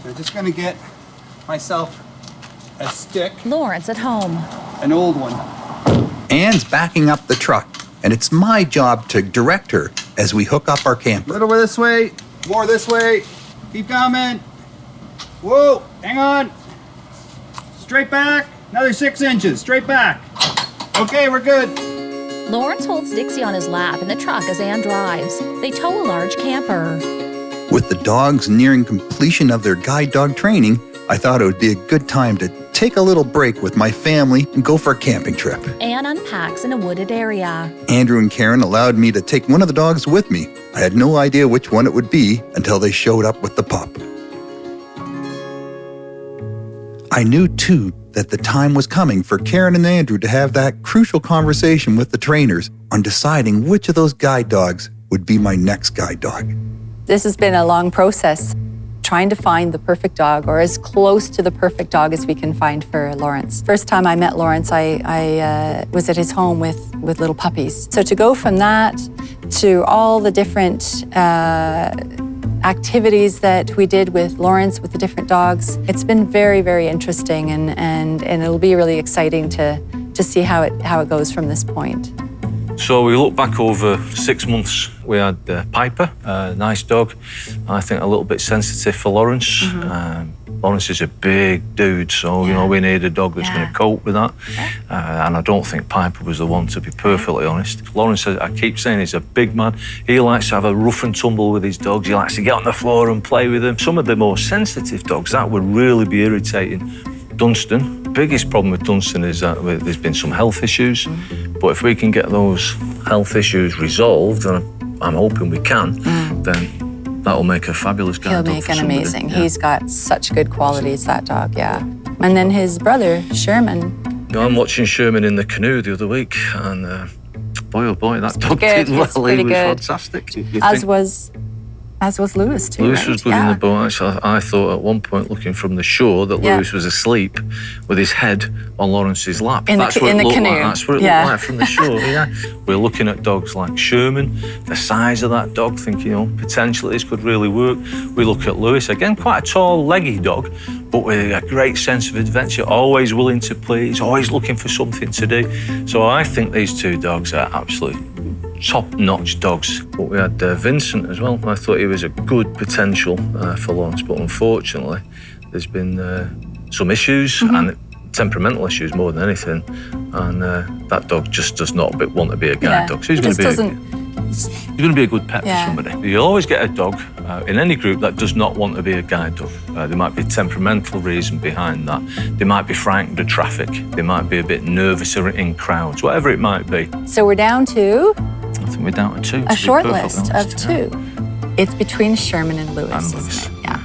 I'm just gonna get myself a stick. Lawrence at home. An old one. Anne's backing up the truck, and it's my job to direct her as we hook up our A camper. little bit this way, more this way. Keep coming. Whoa, hang on. Straight back, another 6 inches, straight back. Okay, we're good. Lawrence holds Dixie on his lap in the truck as Anne drives. They tow a large camper. With the dogs nearing completion of their guide dog training, I thought it would be a good time to take a little break with my family and go for a camping trip. Anne unpacks in a wooded area. Andrew and Karen allowed me to take one of the dogs with me. I had no idea which one it would be until they showed up with the pup. I knew, too, that the time was coming for Karen and Andrew to have that crucial conversation with the trainers on deciding which of those guide dogs would be my next guide dog. This has been a long process, trying to find the perfect dog, or as close to the perfect dog as we can find for Lawrence. First time I met Lawrence, I was at his home with little puppies. So to go from that to all the different activities that we did with Lawrence, with the different dogs, it's been very, very interesting, and it'll be really exciting to see how it goes from this point. So we look back over 6 months. We had Piper, a nice dog. I think a little bit sensitive for Lawrence. Lawrence is a big dude, so you know we need a dog that's going to cope with that. And I don't think Piper was the one, to be perfectly honest. Lawrence, I keep saying, he's a big man. He likes to have a rough and tumble with his dogs. He likes to get on the floor and play with them. Some of the more sensitive dogs, that would really be irritating. Dunstan. Biggest problem with Dunstan is that there's been some health issues, but if we can get those health issues resolved, and I'm hoping we can, then that'll make a fabulous guide dog. He'll make for an somebody. amazing. Yeah. He's got such good qualities, that dog, yeah. And then his brother, Sherman. You know, I'm watching Sherman in the canoe the other week, and boy, oh boy, that dog good. did well. It's He pretty was good. fantastic. As was Lewis, too. Lewis right? was good in the boat. Actually, I thought at one point, looking from the shore, that Lewis was asleep with his head on Lawrence's lap. That's what it looked canoe. like. That's what it looked like from the shore. Yeah, we're looking at dogs like Sherman, the size of that dog, thinking, you know, potentially this could really work. We look at Lewis, again, quite a tall, leggy dog, but with a great sense of adventure, always willing to play. He's always looking for something to do. So I think these two dogs are absolutely top-notch dogs. But we had Vincent as well. I thought he was a good potential for Lawrence, but unfortunately, there's been some issues and temperamental issues more than anything, and that dog just does not want to be a guide dog. So he's going to be a good pet for somebody. You'll always get a dog in any group that does not want to be a guide dog. There might be a temperamental reason behind that. They might be frightened of traffic. They might be a bit nervous in crowds, whatever it might be. So we're down to I think we're down to two. a short list of two. It's between Sherman and Lewis, isn't it? Yeah.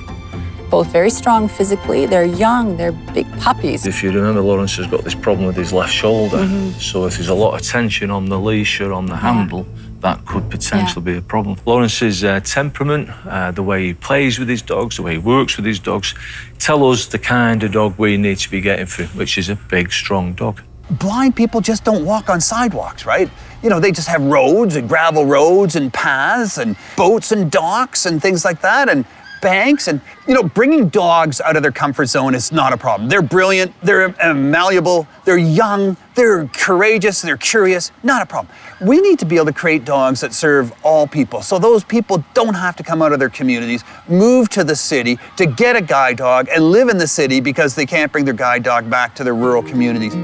Both very strong physically. They're young. They're big puppies. If you remember, Lawrence has got this problem with his left shoulder. So if there's a lot of tension on the leash or on the handle, that could potentially be a problem. Lawrence's temperament, the way he plays with his dogs, the way he works with his dogs, tell us the kind of dog we need to be getting for, which is a big, strong dog. Blind people just don't walk on sidewalks, right? You know, they just have roads and gravel roads and paths and boats and docks and things like that and banks. And, you know, bringing dogs out of their comfort zone is not a problem. They're brilliant, they're malleable, they're young, they're courageous, they're curious, not a problem. We need to be able to create dogs that serve all people. So those people don't have to come out of their communities, move to the city to get a guide dog and live in the city because they can't bring their guide dog back to their rural communities.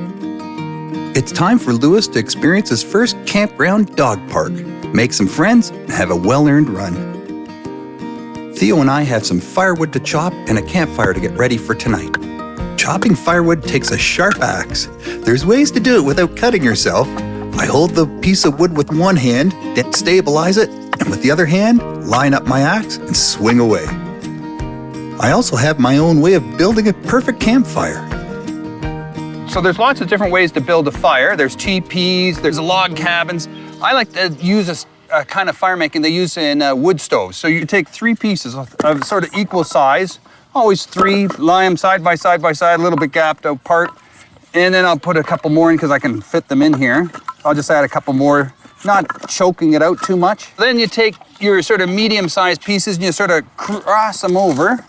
It's time for Lewis to experience his first campground dog park, make some friends, and have a well-earned run. Theo and I have some firewood to chop and a campfire to get ready for tonight. Chopping firewood takes a sharp axe. There's ways to do it without cutting yourself. I hold the piece of wood with one hand, then stabilize it, and with the other hand, line up my axe and swing away. I also have my own way of building a perfect campfire. So there's lots of different ways to build a fire. There's teepees, there's log cabins. I like to use a kind of fire making they use in wood stoves. So you take 3 pieces of sort of equal size, always 3, lie them side by side by side, a little bit gapped apart. And then I'll put a couple more in because I can fit them in here. I'll just add a couple more, not choking it out too much. Then you take your sort of medium-sized pieces and you sort of cross them over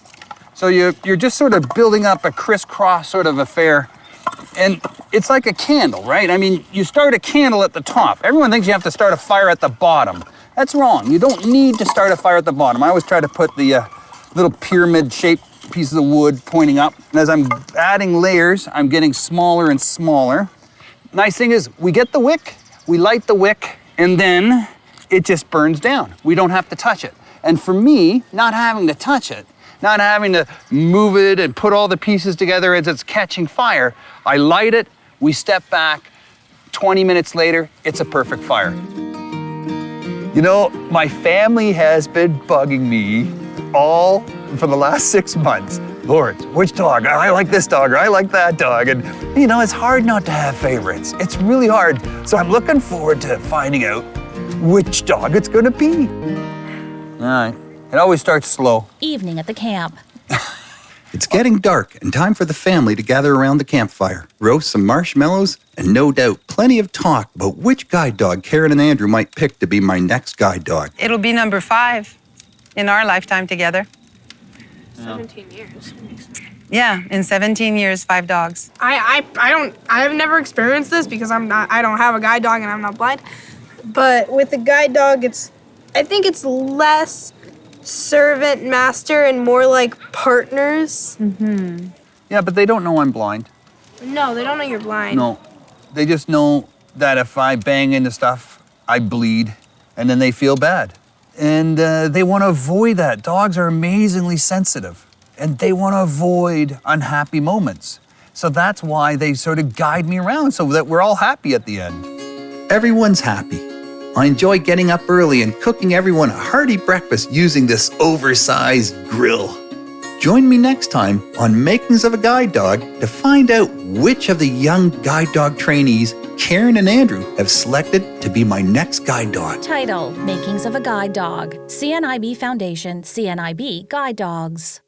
So you're just sort of building up a crisscross sort of affair. And it's like a candle, right? I mean, you start a candle at the top. Everyone thinks you have to start a fire at the bottom. That's wrong. You don't need to start a fire at the bottom. I always try to put the little pyramid-shaped pieces of wood pointing up. And as I'm adding layers, I'm getting smaller and smaller. Nice thing is, we get the wick, we light the wick, and then it just burns down. We don't have to touch it. And for me, not having to touch it, not having to move it and put all the pieces together as it's catching fire, I light it, we step back, 20 minutes later, it's a perfect fire. You know, my family has been bugging me all for the last 6 months. Lawrence, which dog? I like this dog, or I like that dog. And, you know, it's hard not to have favorites. It's really hard. So I'm looking forward to finding out which dog it's gonna be. All right. It always starts slow. Evening at the camp. It's getting dark and time for the family to gather around the campfire, roast some marshmallows, and no doubt plenty of talk about which guide dog Karen and Andrew might pick to be my next guide dog. It'll be number 5 in our lifetime together. 17 years. Yeah, in 17 years, 5 dogs. I have never experienced this because I don't have a guide dog and I'm not blind. But with a guide dog, I think it's less servant master and more like partners. Yeah, but they don't know I'm blind. No, they don't know you're blind. No. They just know that if I bang into stuff, I bleed, and then they feel bad. And they want to avoid that. Dogs are amazingly sensitive, and they want to avoid unhappy moments. So that's why they sort of guide me around so that we're all happy at the end. Everyone's happy. I enjoy getting up early and cooking everyone a hearty breakfast using this oversized grill. Join me next time on Makings of a Guide Dog to find out which of the young guide dog trainees Karen and Andrew have selected to be my next guide dog. Title: Makings of a Guide Dog. CNIB Foundation, CNIB Guide Dogs.